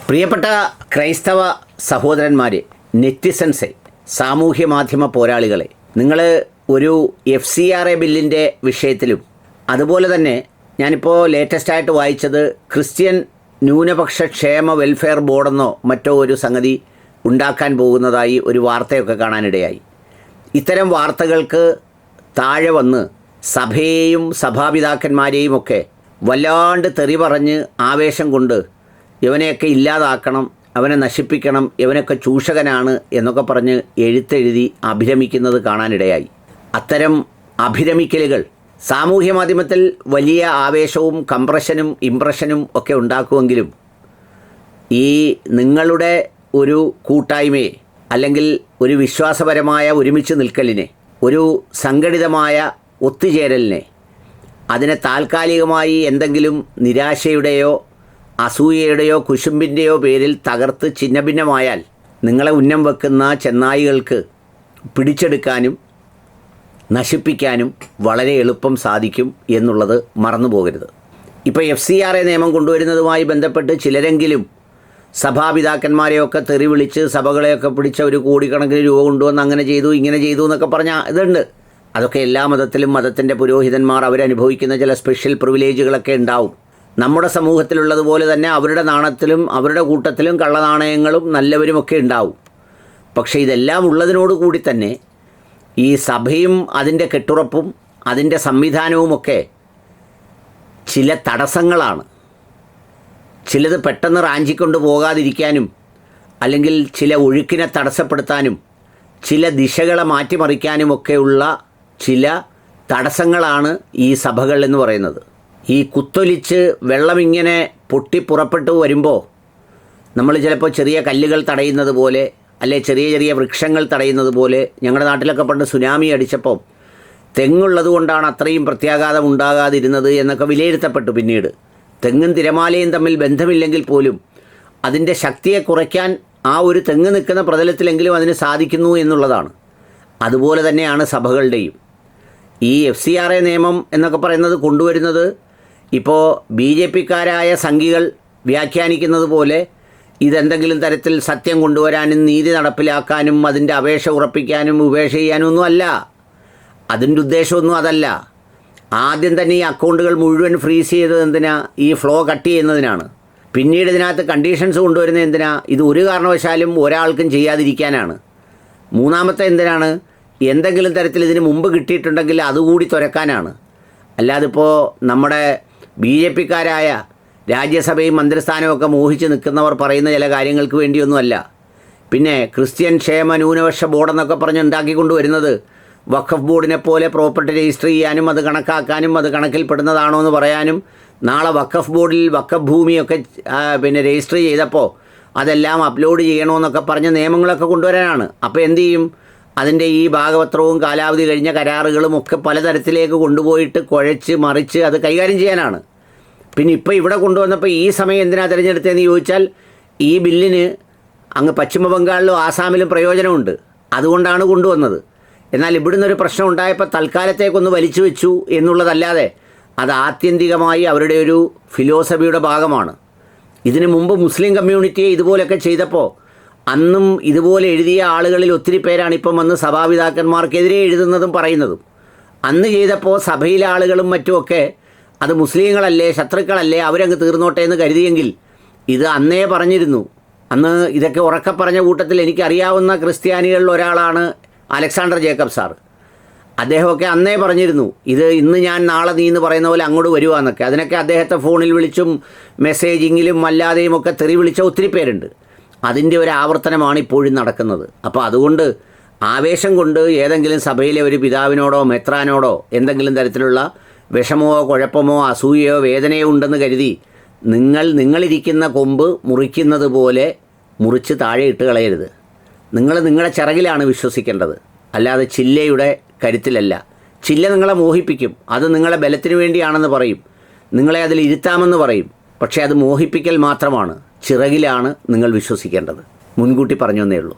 പ്രിയപ്പെട്ട ക്രൈസ്തവ സഹോദരന്മാരെ, നെറ്റിസൻസെ, സാമൂഹ്യ മാധ്യമ പോരാളികളെ, നിങ്ങൾ ഒരു FCRA ബില്ലിൻ്റെ വിഷയത്തിലും അതുപോലെ തന്നെ ഞാനിപ്പോൾ ലേറ്റസ്റ്റായിട്ട് വായിച്ചത് ക്രിസ്ത്യൻ ന്യൂനപക്ഷ ക്ഷേമ വെൽഫെയർ ബോർഡെന്നോ മറ്റോ ഒരു സംഗതി ഉണ്ടാക്കാൻ പോകുന്നതായി ഒരു വാർത്തയൊക്കെ കാണാനിടയായി. ഇത്തരം വാർത്തകൾക്ക് താഴെ വന്ന് സഭയെയും സഭാപിതാക്കന്മാരെയും ഒക്കെ വല്ലാണ്ട് തെറി പറഞ്ഞ് ആവേശം കൊണ്ട് ഇവനെയൊക്കെ ഇല്ലാതാക്കണം, അവനെ നശിപ്പിക്കണം, ഇവനൊക്കെ ചൂഷകനാണ് എന്നൊക്കെ പറഞ്ഞ് എഴുത്തെഴുതി അഭിരമിക്കുന്നത് കാണാനിടയായി. അത്തരം അഭിരമിക്കലുകൾ സാമൂഹ്യ മാധ്യമത്തിൽ വലിയ ആവേശവും കംപ്രഷനും ഇംപ്രഷനും ഒക്കെ ഉണ്ടാക്കുമെങ്കിലും ഈ നിങ്ങളുടെ ഒരു കൂട്ടായ്മയെ അല്ലെങ്കിൽ ഒരു വിശ്വാസപരമായ ഒരുമിച്ച് നിൽക്കലിനെ, ഒരു സംഘടിതമായ ഒത്തുചേരലിനെ, അതിനെ താൽക്കാലികമായി എന്തെങ്കിലും നിരാശയുടെയോ അസൂയയുടെയോ കുശുമ്പിൻ്റെയോ പേരിൽ തകർത്ത് ഛിന്നഭിന്നമായാൽ നിങ്ങളെ ഉന്നം വെക്കുന്ന ചെന്നായികൾക്ക് പിടിച്ചെടുക്കാനും നശിപ്പിക്കാനും വളരെ എളുപ്പം സാധിക്കും എന്നുള്ളത് മറന്നു പോകരുത്. ഇപ്പോൾ FCRA നിയമം കൊണ്ടുവരുന്നതുമായി ബന്ധപ്പെട്ട് ചിലരെങ്കിലും സഭാപിതാക്കന്മാരെയൊക്കെ തെറി വിളിച്ച് സഭകളെയൊക്കെ പിടിച്ച ഒരു കോടിക്കണക്കിന് രൂപ കൊണ്ടുവന്ന് അങ്ങനെ ചെയ്തു ഇങ്ങനെ ചെയ്തു എന്നൊക്കെ പറഞ്ഞാൽ ഇതുണ്ട്. അതൊക്കെ എല്ലാ മതത്തിലും മതത്തിൻ്റെ പുരോഹിതന്മാർ അവരനുഭവിക്കുന്ന ചില സ്പെഷ്യൽ പ്രിവിലേജുകളൊക്കെ ഉണ്ടാവും. നമ്മുടെ സമൂഹത്തിലുള്ളതുപോലെ തന്നെ അവരുടെ നാണത്തിലും അവരുടെ കൂട്ടത്തിലും കള്ളനാണയങ്ങളും നല്ലവരുമൊക്കെ ഉണ്ടാവും. പക്ഷേ ഇതെല്ലാം ഉള്ളതിനോട് കൂടി തന്നെ ഈ സഭയും അതിൻ്റെ കെട്ടുറപ്പും അതിൻ്റെ സംവിധാനവുമൊക്കെ ചില തടസ്സങ്ങളാണ്. ചിലത് പെട്ടെന്ന് റാഞ്ചിക്കൊണ്ട് പോകാതിരിക്കാനും അല്ലെങ്കിൽ ചില ഒഴുക്കിനെ തടസ്സപ്പെടുത്താനും ചില ദിശകളെ മാറ്റിമറിക്കാനുമൊക്കെയുള്ള ചില തടസ്സങ്ങളാണ് ഈ സഭകൾ എന്ന് പറയുന്നത്. ഈ കുത്തൊലിച്ച് വെള്ളമിങ്ങനെ പൊട്ടി പുറപ്പെട്ടു വരുമ്പോൾ നമ്മൾ ചിലപ്പോൾ ചെറിയ കല്ലുകൾ തടയുന്നത് പോലെ, അല്ലെ ചെറിയ ചെറിയ വൃക്ഷങ്ങൾ തടയുന്നത് പോലെ, ഞങ്ങളുടെ നാട്ടിലൊക്കെ പണ്ട് സുനാമി അടിച്ചപ്പോൾ തെങ്ങുള്ളത് കൊണ്ടാണ് അത്രയും പ്രത്യാഘാതം ഉണ്ടാകാതിരുന്നത് എന്നൊക്കെ വിലയിരുത്തപ്പെട്ടു. പിന്നീട് തെങ്ങും തിരമാലയും തമ്മിൽ ബന്ധമില്ലെങ്കിൽ പോലും അതിൻ്റെ ശക്തിയെ കുറയ്ക്കാൻ ആ ഒരു തെങ്ങ് നിൽക്കുന്ന പ്രതലത്തിലെങ്കിലും അതിന് സാധിക്കുന്നു എന്നുള്ളതാണ്. അതുപോലെ തന്നെയാണ് സഭകളുടെയും. ഈ FCRA നിയമം എന്നൊക്കെ പറയുന്നത് കൊണ്ടുവരുന്നത് ഇപ്പോൾ BJPക്കാരായ സംഘികൾ വ്യാഖ്യാനിക്കുന്നത് പോലെ ഇതെന്തെങ്കിലും തരത്തിൽ സത്യം കൊണ്ടുവരാനും നീതി നടപ്പിലാക്കാനും അതിൻ്റെ അപേക്ഷ ഉറപ്പിക്കാനും ഉപേക്ഷ ചെയ്യാനും ഒന്നും അല്ല. അതിൻ്റെ ഉദ്ദേശമൊന്നും അതല്ല. ആദ്യം തന്നെ ഈ അക്കൗണ്ടുകൾ മുഴുവൻ ഫ്രീസ് ചെയ്തത് എന്തിനാ? ഈ ഫ്ലോ കട്ട് ചെയ്യുന്നതിനാണ്. പിന്നീട് ഇതിനകത്ത് കണ്ടീഷൻസ് കൊണ്ടുവരുന്നത് എന്തിനാ? ഇത് ഒരു കാരണവശാലും ഒരാൾക്കും ചെയ്യാതിരിക്കാനാണ്. മൂന്നാമത്തെ എന്തിനാണ്? എന്തെങ്കിലും തരത്തിൽ ഇതിന് മുമ്പ് കിട്ടിയിട്ടുണ്ടെങ്കിൽ അതുകൂടി തുരക്കാനാണ്. അല്ലാതിപ്പോൾ നമ്മുടെ BJPക്കാരായ രാജ്യസഭയും മന്ത്രിസ്ഥാനമൊക്കെ മോഹിച്ച് നിൽക്കുന്നവർ പറയുന്ന ചില കാര്യങ്ങൾക്ക് വേണ്ടിയൊന്നുമല്ല. പിന്നെ ക്രിസ്ത്യൻ ക്ഷേമ ന്യൂനപക്ഷ ബോർഡെന്നൊക്കെ പറഞ്ഞ് ഉണ്ടാക്കിക്കൊണ്ട് വരുന്നത് വഖഫ് ബോർഡിനെ പോലെ പ്രോപ്പർട്ടി രജിസ്റ്റർ ചെയ്യാനും അത് കണക്കാക്കാനും അത് കണക്കിൽപ്പെടുന്നതാണോ എന്ന് പറയാനും, നാളെ വഖഫ് ബോർഡിൽ വഖഫ് ഭൂമിയൊക്കെ രജിസ്റ്റർ ചെയ്തപ്പോൾ അതെല്ലാം അപ്ലോഡ് ചെയ്യണമെന്നൊക്കെ പറഞ്ഞ നിയമങ്ങളൊക്കെ കൊണ്ടുവരാനാണ്. അപ്പോൾ എന്തു ചെയ്യും? അതിൻ്റെ ഈ ഭാഗപത്രവും കാലാവധി കഴിഞ്ഞ കരാറുകളും ഒക്കെ പലതരത്തിലേക്ക് കൊണ്ടുപോയിട്ട് കുഴച്ച് മറിച്ച് അത് കൈകാര്യം ചെയ്യാനാണ്. പിന്നെ ഇപ്പോൾ ഇവിടെ കൊണ്ടുവന്നപ്പോൾ ഈ സമയം എന്തിനാണ് തിരഞ്ഞെടുത്തതെന്ന് ചോദിച്ചാൽ ഈ ബില്ലിന് അങ്ങ് പശ്ചിമ ബംഗാളിലും ആസാമിലും പ്രയോജനമുണ്ട്, അതുകൊണ്ടാണ് കൊണ്ടുവന്നത്. എന്നാൽ ഇവിടുന്ന് ഒരു പ്രശ്നം ഉണ്ടായപ്പോൾ തൽക്കാലത്തേക്കൊന്ന് വലിച്ചു വെച്ചു എന്നുള്ളതല്ലാതെ അത് ആത്യന്തികമായി അവരുടെ ഒരു ഫിലോസഫിയുടെ ഭാഗമാണ്. ഇതിനു മുമ്പ് മുസ്ലിം കമ്മ്യൂണിറ്റിയെ ഇതുപോലെയൊക്കെ ചെയ്തപ്പോൾ അന്നും ഇതുപോലെ എഴുതിയ ആളുകളിൽ ഒത്തിരി പേരാണ് ഇപ്പം വന്ന് സഭാപിതാക്കന്മാർക്കെതിരെ എഴുതുന്നതും പറയുന്നതും. അന്ന് ചെയ്തപ്പോൾ സഭയിലെ ആളുകളും മറ്റുമൊക്കെ അത് മുസ്ലിങ്ങളല്ലേ, ശത്രുക്കളല്ലേ, അവരങ്ങ് തീർന്നോട്ടെ എന്ന് കരുതിയെങ്കിൽ ഇത് അന്നേ പറഞ്ഞിരുന്നു. അന്ന് ഇതൊക്കെ ഉറക്കെ പറഞ്ഞ കൂട്ടത്തിൽ എനിക്കറിയാവുന്ന ക്രിസ്ത്യാനികളിൽ ഒരാളാണ് അലക്സാണ്ടർ ജേക്കബ് സാർ. അദ്ദേഹമൊക്കെ അന്നേ പറഞ്ഞിരുന്നു ഇത് ഇന്ന് ഞാൻ നാളെ നീ എന്ന് പറയുന്ന പോലെ അങ്ങോട്ട് വരുവാന്നൊക്കെ. അതിനൊക്കെ അദ്ദേഹത്തെ ഫോണിൽ വിളിച്ചും മെസ്സേജിങ്ങിലും അല്ലാതെയും ഒക്കെ തെറി വിളിച്ച ഒത്തിരി പേരുണ്ട്. അതിൻ്റെ ഒരു ആവർത്തനമാണ് ഇപ്പോഴും നടക്കുന്നത്. അപ്പോൾ അതുകൊണ്ട് ആവേശം കൊണ്ട് ഏതെങ്കിലും സഭയിലെ ഒരു പിതാവിനോടോ മെത്രാനോടോ എന്തെങ്കിലും തരത്തിലുള്ള വിഷമമോ കുഴപ്പമോ അസൂയയോ വേദനയോ ഉണ്ടെന്ന് കരുതി നിങ്ങളിരിക്കുന്ന കൊമ്പ് മുറിക്കുന്നത് പോലെ മുറിച്ച് താഴെ ഇട്ട് കളയരുത്. നിങ്ങളുടെ ചിറകിലാണ് വിശ്വസിക്കേണ്ടത്, അല്ലാതെ ചില്ലയുടെ കരുത്തിലല്ല. ചില്ല നിങ്ങളെ മോഹിപ്പിക്കും, അത് നിങ്ങളെ ബലത്തിന് വേണ്ടിയാണെന്ന് പറയും, നിങ്ങളെ അതിൽ ഇരുത്താമെന്ന് പറയും. പക്ഷേ അത് മോഹിപ്പിക്കൽ മാത്രമാണ്. ചിറകിലാണ് നിങ്ങൾ വിശ്വസിക്കേണ്ടത്. മുൻകൂട്ടി പറഞ്ഞു എന്നേ ഉള്ളൂ.